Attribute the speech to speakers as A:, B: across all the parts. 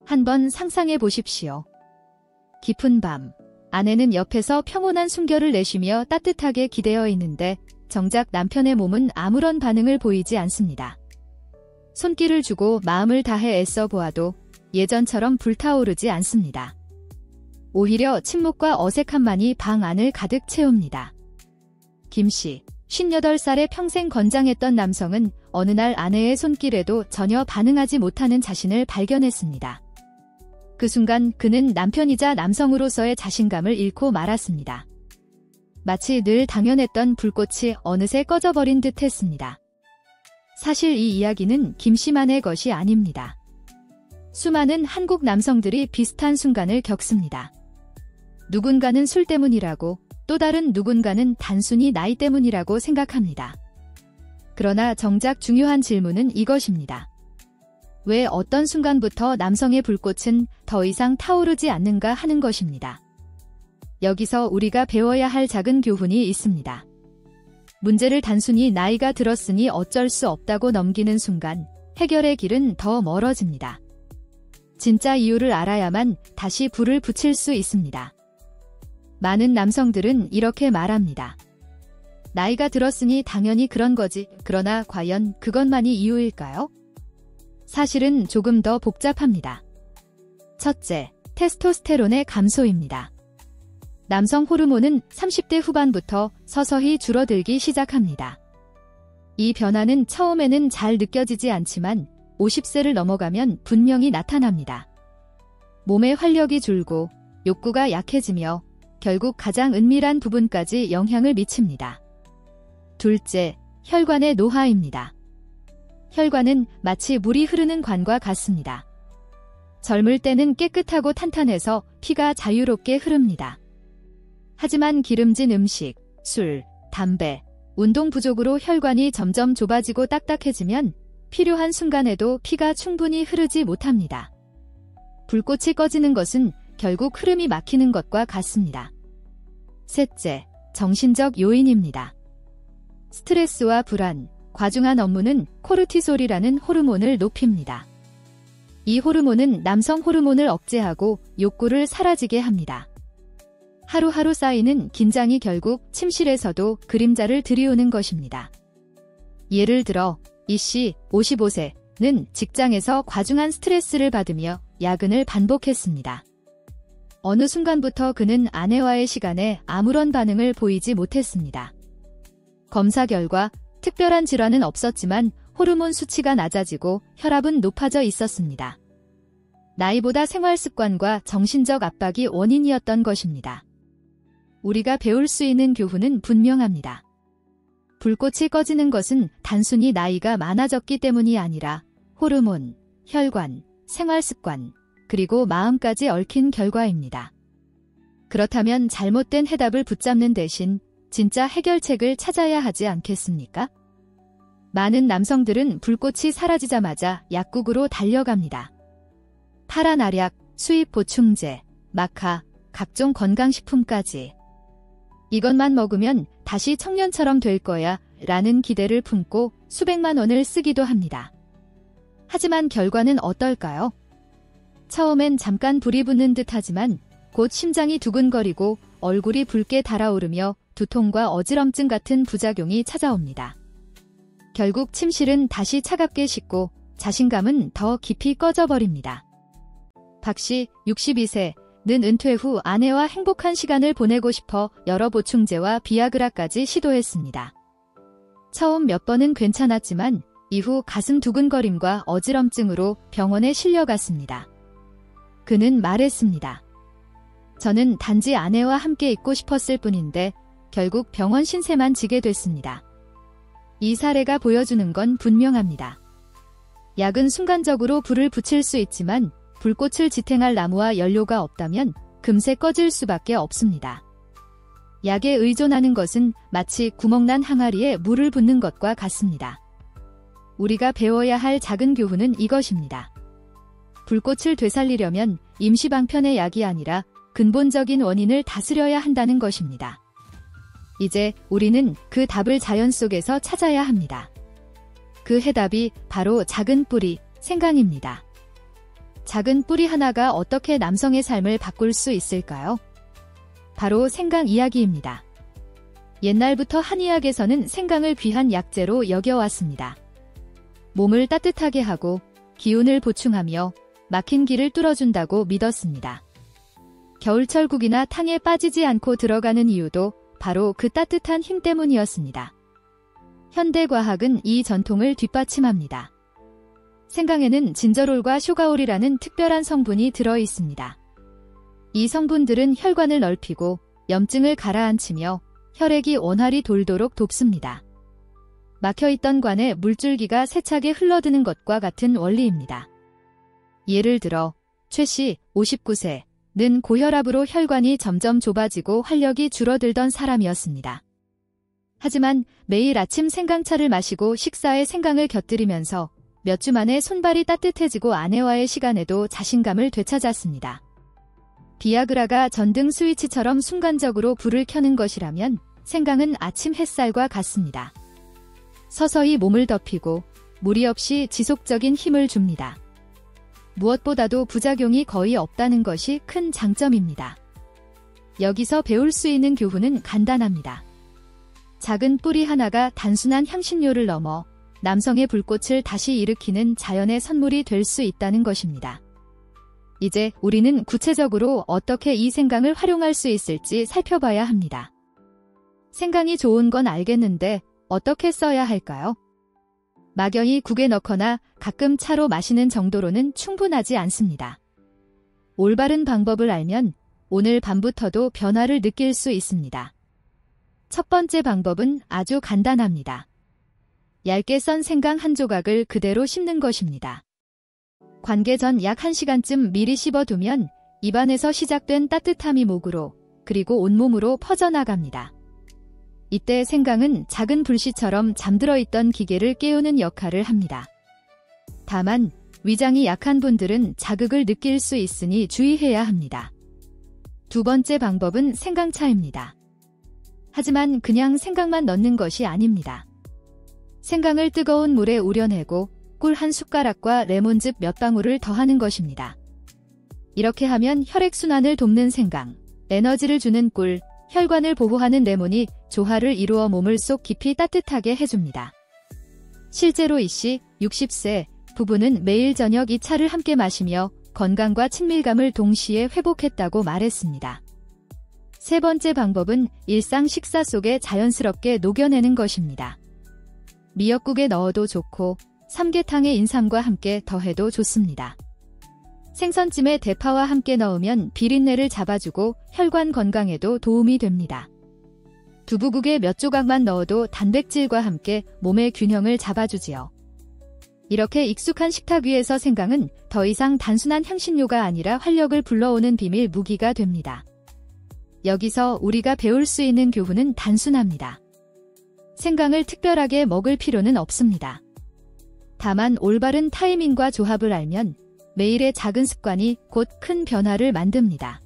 A: 한번 상상해 보십시오. 깊은 밤, 아내는 옆에서 평온한 숨결을 내쉬며 따뜻하게 기대어 있는데 정작 남편의 몸은 아무런 반응을 보이지 않습니다. 손길을 주고 마음을 다해 애써 보아도 예전처럼 불타오르지 않습니다. 오히려 침묵과 어색함만이 방 안을 가득 채웁니다. 김 씨, 58살에 평생 건장했던 남성은 어느 날 아내의 손길에도 전혀 반응하지 못하는 자신을 발견했습니다. 그 순간 그는 남편이자 남성으로서의 자신감을 잃고 말았습니다. 마치 늘 당연했던 불꽃이 어느새 꺼져버린 듯 했습니다. 사실 이 이야기는 김 씨만의 것이 아닙니다. 수많은 한국 남성들이 비슷한 순간을 겪습니다. 누군가는 술 때문이라고, 또 다른 누군가는 단순히 나이 때문이라고 생각합니다. 그러나 정작 중요한 질문은 이것입니다. 왜 어떤 순간부터 남성의 불꽃은 더 이상 타오르지 않는가 하는 것입니다. 여기서 우리가 배워야 할 작은 교훈이 있습니다. 문제를 단순히 나이가 들었으니 어쩔 수 없다고 넘기는 순간 해결의 길은 더 멀어집니다. 진짜 이유를 알아야만 다시 불을 붙일 수 있습니다. 많은 남성들은 이렇게 말합니다. 나이가 들었으니 당연히 그런 거지. 그러나 과연 그것만이 이유일까요? 사실은 조금 더 복잡합니다. 첫째, 테스토스테론의 감소입니다. 남성 호르몬은 30대 후반부터 서서히 줄어들기 시작합니다. 이 변화는 처음에는 잘 느껴지지 않지만 50세를 넘어가면 분명히 나타납니다. 몸의 활력이 줄고 욕구가 약해지며 결국 가장 은밀한 부분까지 영향을 미칩니다. 둘째, 혈관의 노화입니다. 혈관은 마치 물이 흐르는 관과 같습니다. 젊을 때는 깨끗하고 탄탄해서 피가 자유롭게 흐릅니다. 하지만 기름진 음식, 술, 담배, 운동 부족으로 혈관이 점점 좁아지고 딱딱해지면 필요한 순간에도 피가 충분히 흐르지 못합니다. 불꽃이 꺼지는 것은 결국 흐름이 막히는 것과 같습니다. 셋째, 정신적 요인입니다. 스트레스와 불안, 과중한 업무는 코르티솔이라는 호르몬을 높입니다. 이 호르몬은 남성 호르몬을 억제하고 욕구를 사라지게 합니다. 하루하루 쌓이는 긴장이 결국 침실에서도 그림자를 들이우는 것입니다. 예를 들어 이 씨, 55세는 직장에서 과중한 스트레스를 받으며 야근을 반복했습니다. 어느 순간부터 그는 아내와의 시간에 아무런 반응을 보이지 못했습니다. 검사 결과 특별한 질환은 없었지만 호르몬 수치가 낮아지고 혈압은 높아져 있었습니다. 나이보다 생활 습관과 정신적 압박이 원인이었던 것입니다. 우리가 배울 수 있는 교훈은 분명합니다. 불꽃이 꺼지는 것은 단순히 나이가 많아졌기 때문이 아니라 호르몬, 혈관, 생활 습관, 그리고 마음까지 얽힌 결과입니다. 그렇다면 잘못된 해답을 붙잡는 대신 진짜 해결책을 찾아야 하지 않겠습니까? 많은 남성들은 불꽃이 사라지자마자 약국으로 달려갑니다. 파란 알약, 수입 보충제, 마카, 각종 건강식품까지. 이것만 먹으면 다시 청년처럼 될 거야 라는 기대를 품고 수백만 원을 쓰기도 합니다. 하지만 결과는 어떨까요? 처음엔 잠깐 불이 붙는 듯하지만 곧 심장이 두근거리고 얼굴이 붉게 달아오르며 두통과 어지럼증 같은 부작용이 찾아옵니다. 결국 침실은 다시 차갑게 식고 자신감은 더 깊이 꺼져버립니다. 박 씨, 62세는 은퇴 후 아내와 행복한 시간을 보내고 싶어 여러 보충제와 비아그라까지 시도했습니다. 처음 몇 번은 괜찮았지만 이후 가슴 두근거림과 어지럼증으로 병원에 실려갔습니다. 그는 말했습니다. 저는 단지 아내와 함께 있고 싶었을 뿐인데 결국 병원 신세만 지게 됐습니다. 이 사례가 보여주는 건 분명합니다. 약은 순간적으로 불을 붙일 수 있지만 불꽃을 지탱할 나무와 연료가 없다면 금세 꺼질 수밖에 없습니다. 약에 의존하는 것은 마치 구멍난 항아리에 물을 붓는 것과 같습니다. 우리가 배워야 할 작은 교훈은 이것입니다. 불꽃을 되살리려면 임시방편의 약이 아니라 근본적인 원인을 다스려야 한다는 것입니다. 이제 우리는 그 답을 자연 속에서 찾아야 합니다. 그 해답이 바로 작은 뿌리, 생강입니다. 작은 뿌리 하나가 어떻게 남성의 삶을 바꿀 수 있을까요? 바로 생강 이야기입니다. 옛날부터 한의학에서는 생강을 귀한 약재로 여겨왔습니다. 몸을 따뜻하게 하고 기운을 보충하며 막힌 길을 뚫어준다고 믿었습니다. 겨울철국이나 탕에 빠지지 않고 들어가는 이유도 바로 그 따뜻한 힘 때문이었습니다. 현대과학은 이 전통을 뒷받침합니다. 생강에는 진저롤과 쇼가올이라는 특별한 성분이 들어있습니다. 이 성분들은 혈관을 넓히고 염증을 가라앉히며 혈액이 원활히 돌도록 돕습니다. 막혀있던 관에 물줄기가 세차게 흘러드는 것과 같은 원리입니다. 예를 들어 최 씨 59세는 고혈압으로 혈관이 점점 좁아지고 활력이 줄어들던 사람이었습니다. 하지만 매일 아침 생강차를 마시고 식사에 생강을 곁들이면서 몇 주 만에 손발이 따뜻해지고 아내와의 시간에도 자신감을 되찾았습니다. 비아그라가 전등 스위치처럼 순간적으로 불을 켜는 것이라면 생강은 아침 햇살과 같습니다. 서서히 몸을 덮이고 무리 없이 지속적인 힘을 줍니다. 무엇보다도 부작용이 거의 없다는 것이 큰 장점입니다. 여기서 배울 수 있는 교훈은 간단합니다. 작은 뿌리 하나가 단순한 향신료를 넘어 남성의 불꽃을 다시 일으키는 자연의 선물이 될 수 있다는 것입니다. 이제 우리는 구체적으로 어떻게 이 생강을 활용할 수 있을지 살펴봐야 합니다. 생강이 좋은 건 알겠는데 어떻게 써야 할까요? 막연히 국에 넣거나 가끔 차로 마시는 정도로는 충분하지 않습니다. 올바른 방법을 알면 오늘 밤부터도 변화를 느낄 수 있습니다. 첫 번째 방법은 아주 간단합니다. 얇게 썬 생강 한 조각을 그대로 씹는 것입니다. 관계 전 약 1시간쯤 미리 씹어두면 입안에서 시작된 따뜻함이 목으로 그리고 온몸으로 퍼져나갑니다. 이때 생강은 작은 불씨처럼 잠들어 있던 기계를 깨우는 역할을 합니다. 다만 위장이 약한 분들은 자극을 느낄 수 있으니 주의해야 합니다. 두 번째 방법은 생강차입니다. 하지만 그냥 생강만 넣는 것이 아닙니다. 생강을 뜨거운 물에 우려내고 꿀 한 숟가락과 레몬즙 몇 방울을 더하는 것입니다. 이렇게 하면 혈액순환을 돕는 생강, 에너지를 주는 꿀, 혈관을 보호하는 레몬이 조화를 이루어 몸을 속 깊이 따뜻하게 해줍니다. 실제로 이씨 60세 부부는 매일 저녁 이 차를 함께 마시며 건강과 친밀감을 동시에 회복했다고 말했습니다. 세 번째 방법은 일상 식사 속에 자연스럽게 녹여내는 것입니다. 미역국에 넣어도 좋고 삼계탕에 인삼과 함께 더해도 좋습니다. 생선찜에 대파와 함께 넣으면 비린내를 잡아주고 혈관 건강에도 도움이 됩니다. 두부국에 몇 조각만 넣어도 단백질과 함께 몸의 균형을 잡아주지요. 이렇게 익숙한 식탁 위에서 생강은 더 이상 단순한 향신료가 아니라 활력을 불러오는 비밀 무기가 됩니다. 여기서 우리가 배울 수 있는 교훈은 단순합니다. 생강을 특별하게 먹을 필요는 없습니다. 다만 올바른 타이밍과 조합을 알면 매일의 작은 습관이 곧 큰 변화를 만듭니다.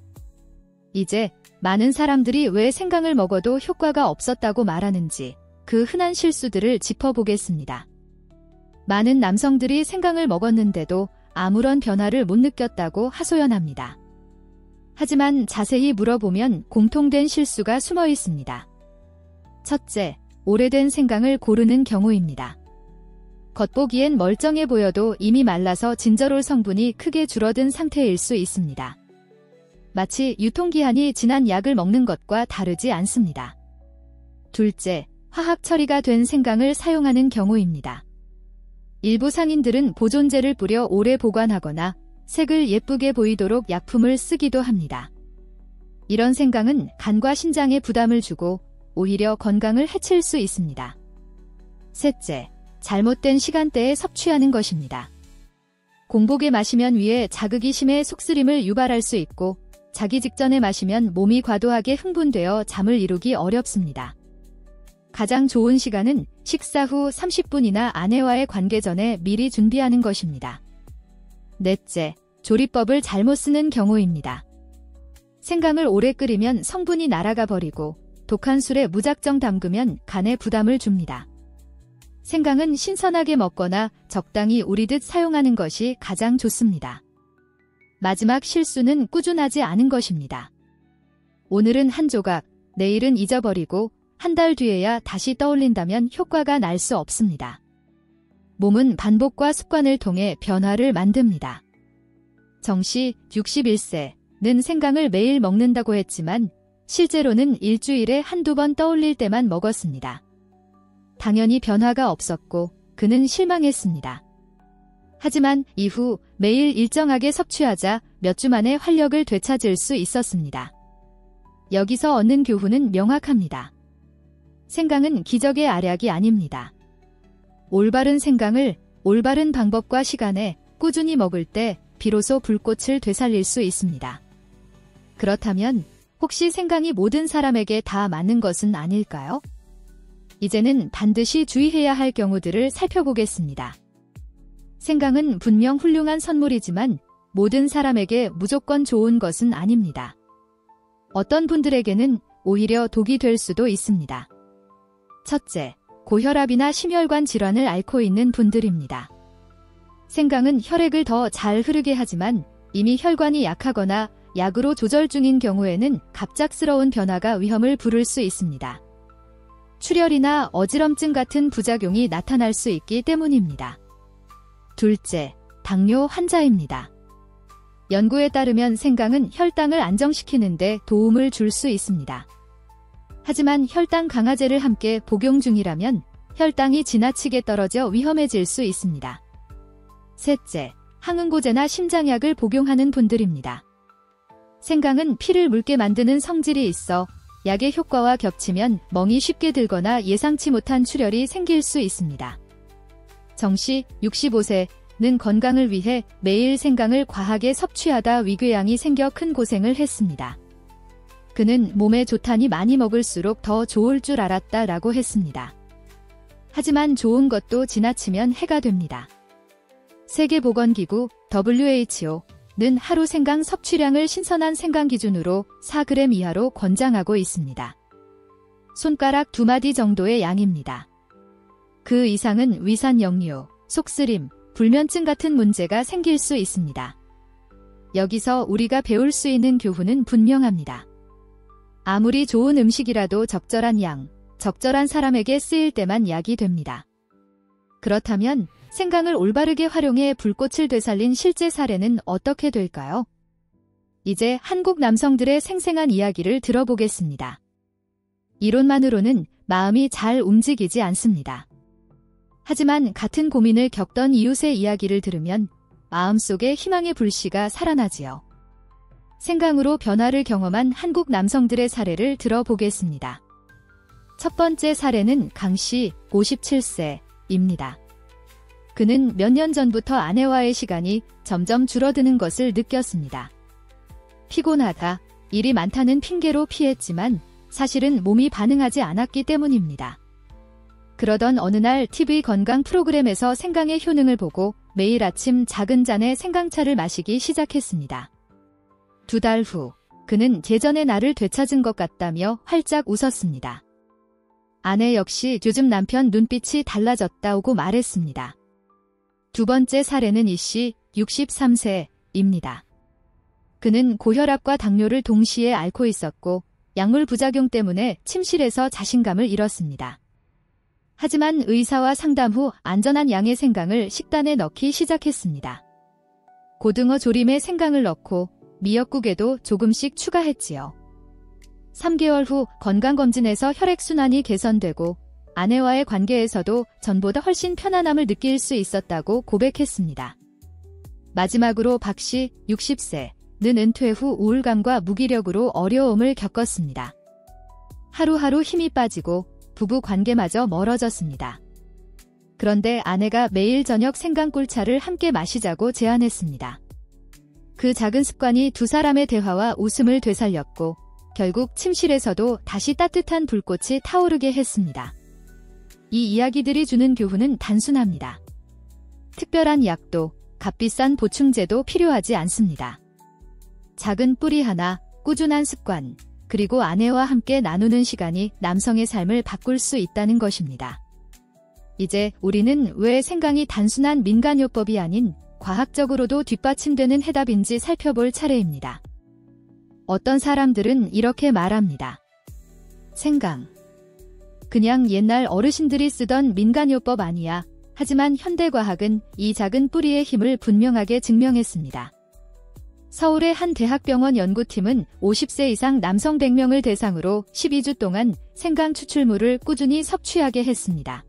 A: 이제 많은 사람들이 왜 생강을 먹어도 효과가 없었다고 말하는지 그 흔한 실수들을 짚어보겠습니다. 많은 남성들이 생강을 먹었는데도 아무런 변화를 못 느꼈다고 하소연합니다. 하지만 자세히 물어보면 공통된 실수가 숨어 있습니다. 첫째, 오래된 생강을 고르는 경우입니다. 겉보기엔 멀쩡해 보여도 이미 말라서 진저롤 성분이 크게 줄어든 상태일 수 있습니다. 마치 유통기한이 지난 약을 먹는 것과 다르지 않습니다. 둘째, 화학 처리가 된 생강을 사용하는 경우입니다. 일부 상인들은 보존제를 뿌려 오래 보관하거나 색을 예쁘게 보이도록 약품을 쓰기도 합니다. 이런 생강은 간과 신장에 부담을 주고 오히려 건강을 해칠 수 있습니다. 셋째, 잘못된 시간대에 섭취하는 것입니다. 공복에 마시면 위에 자극이 심해 속쓰림을 유발할 수 있고 자기 직전에 마시면 몸이 과도하게 흥분되어 잠을 이루기 어렵습니다. 가장 좋은 시간은 식사 후 30분이나 아내와의 관계 전에 미리 준비하는 것입니다. 넷째, 조리법을 잘못 쓰는 경우입니다. 생강을 오래 끓이면 성분이 날아가 버리고 독한 술에 무작정 담그면 간에 부담을 줍니다. 생강은 신선하게 먹거나 적당히 우리듯 사용하는 것이 가장 좋습니다. 마지막 실수는 꾸준하지 않은 것입니다. 오늘은 한 조각, 내일은 잊어버리고 한 달 뒤에야 다시 떠올린다면 효과가 날 수 없습니다. 몸은 반복과 습관을 통해 변화를 만듭니다. 정씨 61세는 생강을 매일 먹는다고 했지만 실제로는 일주일에 한두 번 떠올릴 때만 먹었습니다. 당연히 변화가 없었고 그는 실망했습니다. 하지만 이후 매일 일정하게 섭취하자 몇 주 만에 활력을 되찾을 수 있었습니다. 여기서 얻는 교훈은 명확합니다. 생강은 기적의 알약이 아닙니다. 올바른 생강을 올바른 방법과 시간에 꾸준히 먹을 때 비로소 불꽃을 되살릴 수 있습니다. 그렇다면 혹시 생강이 모든 사람에게 다 맞는 것은 아닐까요? 이제는 반드시 주의해야 할 경우들을 살펴보겠습니다. 생강은 분명 훌륭한 선물이지만 모든 사람에게 무조건 좋은 것은 아닙니다. 어떤 분들에게는 오히려 독이 될 수도 있습니다. 첫째, 고혈압이나 심혈관 질환을 앓고 있는 분들입니다. 생강은 혈액을 더 잘 흐르게 하지만 이미 혈관이 약하거나 약으로 조절 중인 경우에는 갑작스러운 변화가 위험을 부를 수 있습니다. 출혈이나 어지럼증 같은 부작용이 나타날 수 있기 때문입니다. 둘째, 당뇨 환자입니다. 연구에 따르면 생강은 혈당을 안정시키는 데 도움을 줄 수 있습니다. 하지만 혈당 강화제를 함께 복용 중이라면 혈당이 지나치게 떨어져 위험해질 수 있습니다. 셋째, 항응고제나 심장약을 복용하는 분들입니다. 생강은 피를 묽게 만드는 성질이 있어 약의 효과와 겹치면 멍이 쉽게 들거나 예상치 못한 출혈이 생길 수 있습니다. 정씨 65세는 건강을 위해 매일 생강을 과하게 섭취하다 위궤양이 생겨 큰 고생을 했습니다. 그는 몸에 좋다니 많이 먹을수록 더 좋을 줄 알았다라고 했습니다. 하지만 좋은 것도 지나치면 해가 됩니다. 세계보건기구 WHO는 하루 생강 섭취량을 신선한 생강 기준으로 4g 이하로 권장하고 있습니다. 손가락 2마디 정도의 양입니다. 그 이상은 위산 역류, 속쓰림, 불면증 같은 문제가 생길 수 있습니다. 여기서 우리가 배울 수 있는 교훈은 분명합니다. 아무리 좋은 음식이라도 적절한 양, 적절한 사람에게 쓰일 때만 약이 됩니다. 그렇다면 생강을 올바르게 활용해 불꽃을 되살린 실제 사례는 어떻게 될까요? 이제 한국 남성들의 생생한 이야기를 들어보겠습니다. 이론만으로는 마음이 잘 움직이지 않습니다. 하지만 같은 고민을 겪던 이웃의 이야기를 들으면 마음속에 희망의 불씨가 살아나지요. 생강으로 변화를 경험한 한국 남성들의 사례를 들어보겠습니다. 첫 번째 사례는 강씨 57세입니다. 그는 몇 년 전부터 아내와의 시간이 점점 줄어드는 것을 느꼈습니다. 피곤하다, 일이 많다는 핑계로 피했지만 사실은 몸이 반응하지 않았기 때문입니다. 그러던 어느 날 TV 건강 프로그램에서 생강의 효능을 보고 매일 아침 작은 잔의 생강차를 마시기 시작했습니다. 2달 후, 그는 예전의 나를 되찾은 것 같다며 활짝 웃었습니다. 아내 역시 요즘 남편 눈빛이 달라졌다고 말했습니다. 두 번째 사례는 이씨 63세입니다. 그는 고혈압과 당뇨를 동시에 앓고 있었고 약물 부작용 때문에 침실에서 자신감을 잃었습니다. 하지만 의사와 상담 후 안전한 양의 생강을 식단에 넣기 시작했습니다. 고등어 조림에 생강을 넣고 미역국에도 조금씩 추가했지요. 3개월 후 건강검진에서 혈액순환이 개선되고 아내와의 관계에서도 전보다 훨씬 편안함을 느낄 수 있었다고 고백했습니다. 마지막으로 박씨 60세는 은퇴 후 우울감과 무기력으로 어려움을 겪었습니다. 하루하루 힘이 빠지고 부부 관계마저 멀어졌습니다. 그런데 아내가 매일 저녁 생강꿀차를 함께 마시자고 제안했습니다. 그 작은 습관이 두 사람의 대화와 웃음을 되살렸고 결국 침실에서도 다시 따뜻한 불꽃이 타오르게 했습니다. 이 이야기들이 주는 교훈은 단순합니다. 특별한 약도, 값비싼 보충제도 필요하지 않습니다. 작은 뿌리 하나, 꾸준한 습관, 그리고 아내와 함께 나누는 시간이 남성의 삶을 바꿀 수 있다는 것입니다. 이제 우리는 왜 생강이 단순한 민간요법이 아닌 과학적으로도 뒷받침되는 해답인지 살펴볼 차례입니다. 어떤 사람들은 이렇게 말합니다. 생강. 그냥 옛날 어르신들이 쓰던 민간요법 아니야. 하지만 현대과학은 이 작은 뿌리의 힘을 분명하게 증명했습니다. 서울의 한 대학병원 연구팀은 50세 이상 남성 100명을 대상으로 12주 동안 생강 추출물을 꾸준히 섭취하게 했습니다.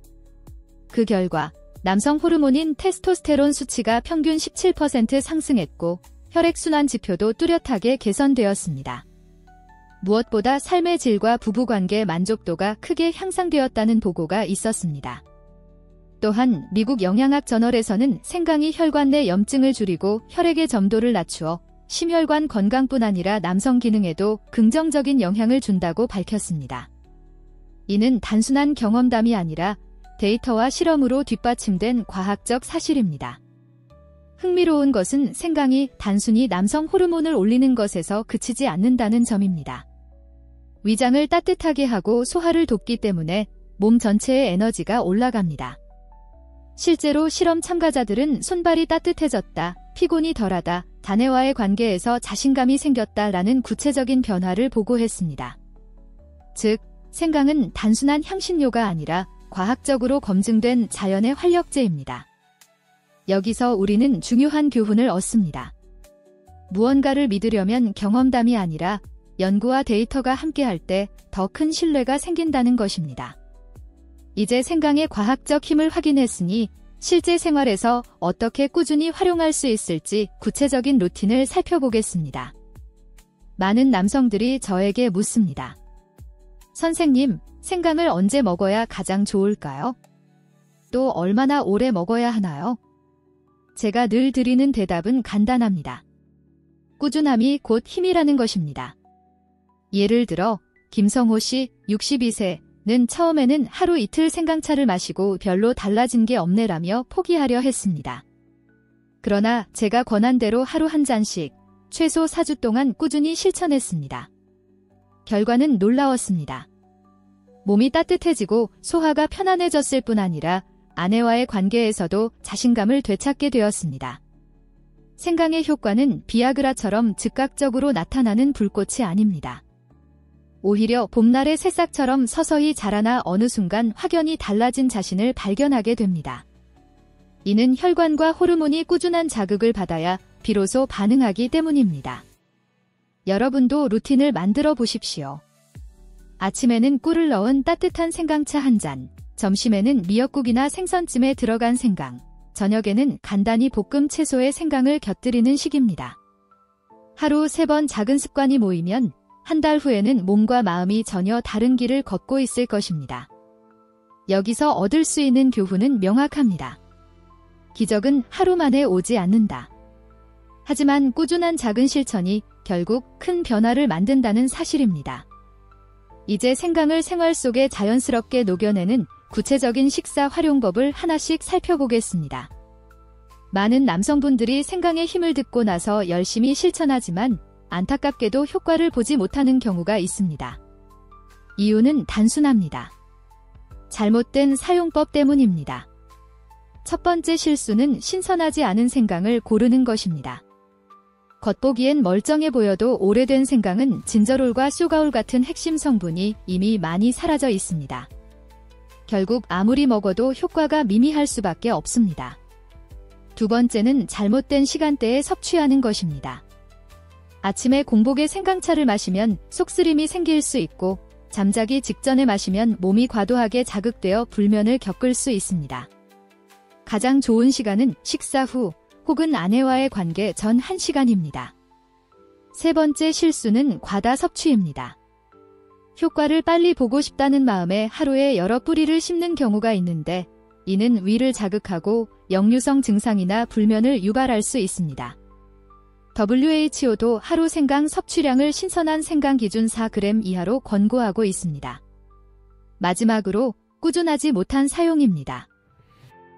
A: 그 결과 남성 호르몬인 테스토스테론 수치가 평균 17% 상승했고 혈액순환 지표도 뚜렷하게 개선되었습니다. 무엇보다 삶의 질과 부부관계 만족도가 크게 향상되었다는 보고가 있었습니다. 또한 미국 영양학 저널에서는 생강이 혈관 내 염증을 줄이고 혈액의 점도를 낮추어 심혈관 건강뿐 아니라 남성 기능에도 긍정적인 영향을 준다고 밝혔습니다. 이는 단순한 경험담이 아니라 데이터와 실험으로 뒷받침된 과학적 사실입니다. 흥미로운 것은 생강이 단순히 남성 호르몬을 올리는 것에서 그치지 않는다는 점입니다. 위장을 따뜻하게 하고 소화를 돕기 때문에 몸 전체의 에너지가 올라갑니다. 실제로 실험 참가자들은 손발이 따뜻해졌다, 피곤이 덜하다, 자네와의 관계에서 자신감이 생겼다라는 구체적인 변화를 보고했습니다. 즉, 생강은 단순한 향신료가 아니라 과학적으로 검증된 자연의 활력제입니다. 여기서 우리는 중요한 교훈을 얻습니다. 무언가를 믿으려면 경험담이 아니라 연구와 데이터가 함께할 때 더 큰 신뢰가 생긴다는 것입니다. 이제 생강의 과학적 힘을 확인했으니 실제 생활에서 어떻게 꾸준히 활용할 수 있을지 구체적인 루틴을 살펴보겠습니다. 많은 남성들이 저에게 묻습니다. 선생님, 생강을 언제 먹어야 가장 좋을까요? 또 얼마나 오래 먹어야 하나요? 제가 늘 드리는 대답은 간단합니다. 꾸준함이 곧 힘이라는 것입니다. 예를 들어 김성호 씨 62세는 처음에는 하루 이틀 생강차를 마시고 별로 달라진 게 없네라며 포기하려 했습니다. 그러나 제가 권한 대로 하루 한 잔씩 최소 4주 동안 꾸준히 실천했습니다. 결과는 놀라웠습니다. 몸이 따뜻해지고 소화가 편안해졌을 뿐 아니라 아내와의 관계에서도 자신감을 되찾게 되었습니다. 생강의 효과는 비아그라처럼 즉각적으로 나타나는 불꽃이 아닙니다. 오히려 봄날의 새싹처럼 서서히 자라나 어느 순간 확연히 달라진 자신을 발견하게 됩니다. 이는 혈관과 호르몬이 꾸준한 자극을 받아야 비로소 반응하기 때문입니다. 여러분도 루틴을 만들어 보십시오. 아침에는 꿀을 넣은 따뜻한 생강차 한 잔, 점심에는 미역국이나 생선찜에 들어간 생강, 저녁에는 간단히 볶음 채소에 생강을 곁들이는 식입니다. 하루 3번 작은 습관이 모이면 한 달 후에는 몸과 마음이 전혀 다른 길을 걷고 있을 것입니다. 여기서 얻을 수 있는 교훈은 명확합니다. 기적은 하루 만에 오지 않는다. 하지만 꾸준한 작은 실천이 결국 큰 변화를 만든다는 사실입니다. 이제 생강을 생활 속에 자연스럽게 녹여내는 구체적인 식사 활용법을 하나씩 살펴보겠습니다. 많은 남성분들이 생강의 힘을 듣고 나서 열심히 실천하지만 안타깝게도 효과를 보지 못하는 경우가 있습니다. 이유는 단순합니다. 잘못된 사용법 때문입니다. 첫 번째 실수는 신선하지 않은 생강을 고르는 것입니다. 겉보기엔 멀쩡해 보여도 오래된 생강은 진저롤과 쏘가올 같은 핵심 성분이 이미 많이 사라져 있습니다. 결국 아무리 먹어도 효과가 미미할 수밖에 없습니다. 두 번째는 잘못된 시간대에 섭취하는 것입니다. 아침에 공복에 생강차를 마시면 속쓰림이 생길 수 있고 잠자기 직전에 마시면 몸이 과도하게 자극되어 불면을 겪을 수 있습니다. 가장 좋은 시간은 식사 후 혹은 아내와의 관계 전 1시간입니다. 세 번째 실수는 과다 섭취입니다. 효과를 빨리 보고 싶다는 마음에 하루에 여러 뿌리를 씹는 경우가 있는데 이는 위를 자극하고 역류성 증상이나 불면을 유발할 수 있습니다. WHO도 하루 생강 섭취량을 신선한 생강 기준 4g 이하로 권고하고 있습니다. 마지막으로 꾸준하지 못한 사용입니다.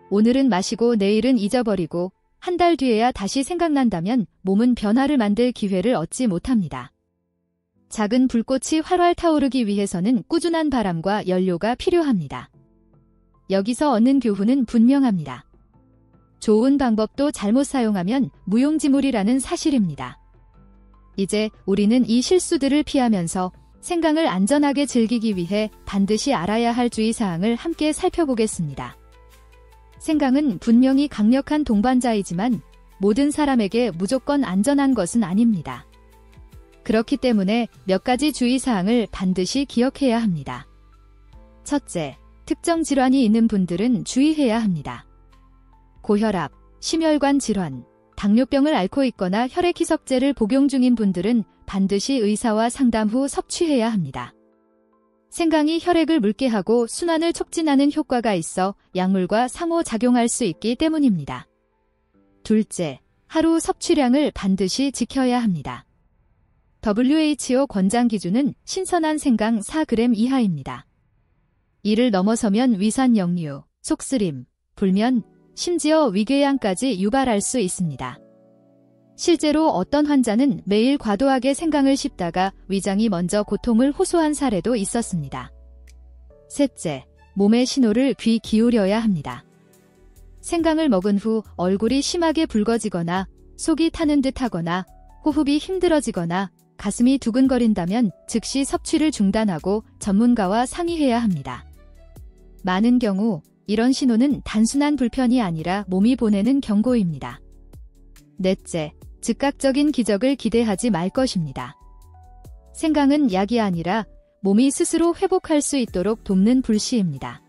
A: 오늘은 마시고 내일은 잊어버리고 한 달 뒤에야 다시 생각난다면 몸은 변화를 만들 기회를 얻지 못합니다. 작은 불꽃이 활활 타오르기 위해서는 꾸준한 바람과 연료가 필요합니다. 여기서 얻는 교훈은 분명합니다. 좋은 방법도 잘못 사용하면 무용지물이라는 사실입니다. 이제 우리는 이 실수들을 피하면서 생강을 안전하게 즐기기 위해 반드시 알아야 할 주의사항을 함께 살펴보겠습니다. 생강은 분명히 강력한 동반자이지만 모든 사람에게 무조건 안전한 것은 아닙니다. 그렇기 때문에 몇 가지 주의사항을 반드시 기억해야 합니다. 첫째, 특정 질환이 있는 분들은 주의해야 합니다. 고혈압, 심혈관 질환, 당뇨병을 앓고 있거나 혈액희석제를 복용 중인 분들은 반드시 의사와 상담 후 섭취해야 합니다. 생강이 혈액을 묽게 하고 순환을 촉진하는 효과가 있어 약물과 상호작용할 수 있기 때문입니다. 둘째, 하루 섭취량을 반드시 지켜야 합니다. WHO 권장 기준은 신선한 생강 4g 이하입니다. 이를 넘어서면 위산 역류, 속쓰림, 불면, 심지어 위궤양까지 유발할 수 있습니다. 실제로 어떤 환자는 매일 과도하게 생강을 씹다가 위장이 먼저 고통을 호소한 사례도 있었습니다. 셋째, 몸의 신호를 귀 기울여야 합니다. 생강을 먹은 후 얼굴이 심하게 붉어지거나 속이 타는 듯 하거나 호흡이 힘들어지거나 가슴이 두근거린다면 즉시 섭취를 중단하고 전문가와 상의해야 합니다. 많은 경우 이런 신호는 단순한 불편이 아니라 몸이 보내는 경고입니다. 넷째, 즉각적인 기적을 기대하지 말 것입니다. 생강은 약이 아니라 몸이 스스로 회복할 수 있도록 돕는 불씨입니다.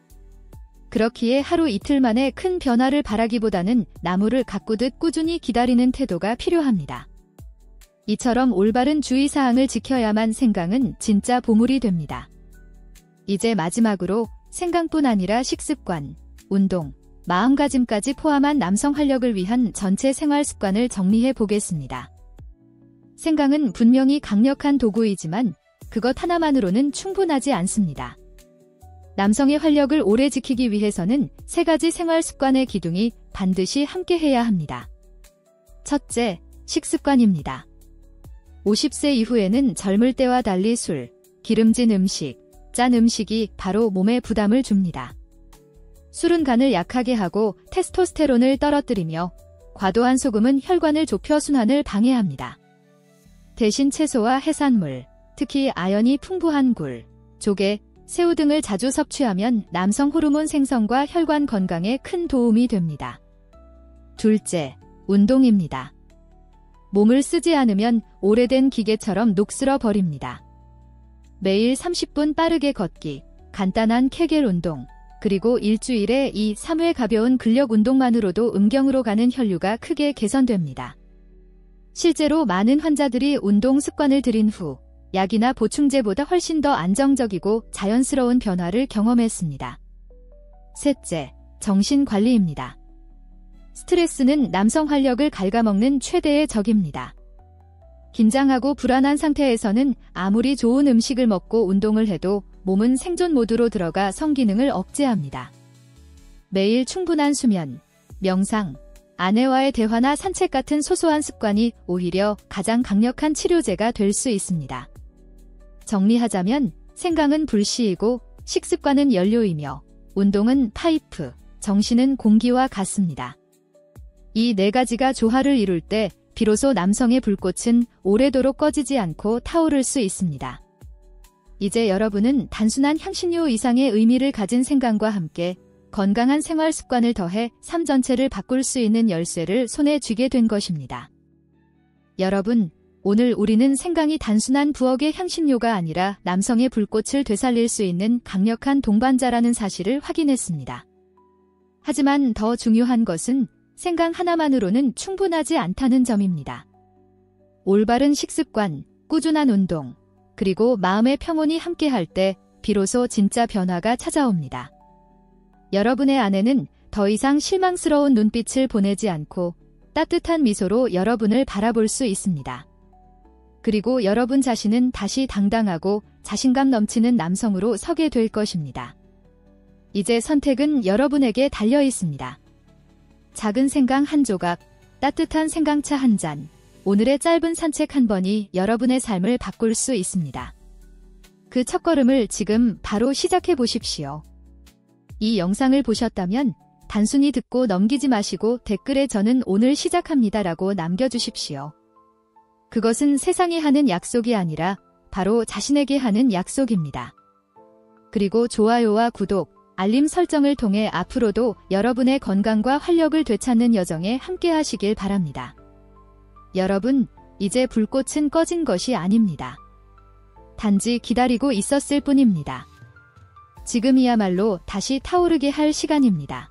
A: 그렇기에 하루 이틀 만에 큰 변화를 바라기보다는 나무를 가꾸듯 꾸준히 기다리는 태도가 필요합니다. 이처럼 올바른 주의사항을 지켜야만 생강은 진짜 보물이 됩니다. 이제 마지막으로 생강뿐 아니라 식습관, 운동, 마음가짐까지 포함한 남성 활력을 위한 전체 생활 습관을 정리해 보겠습니다. 생강은 분명히 강력한 도구이지만 그것 하나만으로는 충분하지 않습니다. 남성의 활력을 오래 지키기 위해서는 3가지 생활 습관의 기둥이 반드시 함께해야 합니다. 첫째, 식습관입니다. 50세 이후에는 젊을 때와 달리 술, 기름진 음식, 짠 음식이 바로 몸에 부담을 줍니다. 술은 간을 약하게 하고 테스토스테론을 떨어뜨리며 과도한 소금은 혈관을 좁혀 순환을 방해합니다. 대신 채소와 해산물, 특히 아연이 풍부한 굴, 조개, 새우 등을 자주 섭취하면 남성 호르몬 생성과 혈관 건강에 큰 도움이 됩니다. 둘째, 운동입니다. 몸을 쓰지 않으면 오래된 기계처럼 녹슬어 버립니다. 매일 30분 빠르게 걷기, 간단한 케겔 운동, 그리고 일주일에 2-3회 가벼운 근력 운동만으로도 음경으로 가는 혈류가 크게 개선됩니다. 실제로 많은 환자들이 운동 습관을 들인 후 약이나 보충제보다 훨씬 더 안정적이고 자연스러운 변화를 경험했습니다. 셋째, 정신관리입니다. 스트레스는 남성 활력을 갉아먹는 최대의 적입니다. 긴장하고 불안한 상태에서는 아무리 좋은 음식을 먹고 운동을 해도 몸은 생존 모드로 들어가 성기능을 억제합니다. 매일 충분한 수면, 명상, 아내와의 대화나 산책 같은 소소한 습관이 오히려 가장 강력한 치료제가 될 수 있습니다. 정리하자면 생강은 불씨이고 식습관은 연료이며 운동은 파이프, 정신은 공기와 같습니다. 이 4가지가 조화를 이룰 때 비로소 남성의 불꽃은 오래도록 꺼지지 않고 타오를 수 있습니다. 이제 여러분은 단순한 향신료 이상의 의미를 가진 생강과 함께 건강한 생활 습관을 더해 삶 전체를 바꿀 수 있는 열쇠를 손에 쥐게 된 것입니다. 여러분, 오늘 우리는 생강이 단순한 부엌의 향신료가 아니라 남성의 불꽃을 되살릴 수 있는 강력한 동반자라는 사실을 확인했습니다. 하지만 더 중요한 것은 생강 하나만으로는 충분하지 않다는 점입니다. 올바른 식습관, 꾸준한 운동, 그리고 마음의 평온이 함께할 때 비로소 진짜 변화가 찾아옵니다. 여러분의 아내는 더 이상 실망스러운 눈빛을 보내지 않고 따뜻한 미소로 여러분을 바라볼 수 있습니다. 그리고 여러분 자신은 다시 당당하고 자신감 넘치는 남성으로 서게 될 것입니다. 이제 선택은 여러분에게 달려 있습니다. 작은 생강 한 조각, 따뜻한 생강차 한 잔, 오늘의 짧은 산책 한 번이 여러분의 삶을 바꿀 수 있습니다. 그 첫걸음을 지금 바로 시작해 보십시오. 이 영상을 보셨다면 단순히 듣고 넘기지 마시고 댓글에 저는 오늘 시작합니다라고 남겨주십시오. 그것은 세상에 하는 약속이 아니라 바로 자신에게 하는 약속입니다. 그리고 좋아요와 구독, 알림 설정을 통해 앞으로도 여러분의 건강과 활력을 되찾는 여정에 함께 하시길 바랍니다. 여러분, 이제 불꽃은 꺼진 것이 아닙니다. 단지 기다리고 있었을 뿐입니다. 지금이야말로 다시 타오르게 할 시간입니다.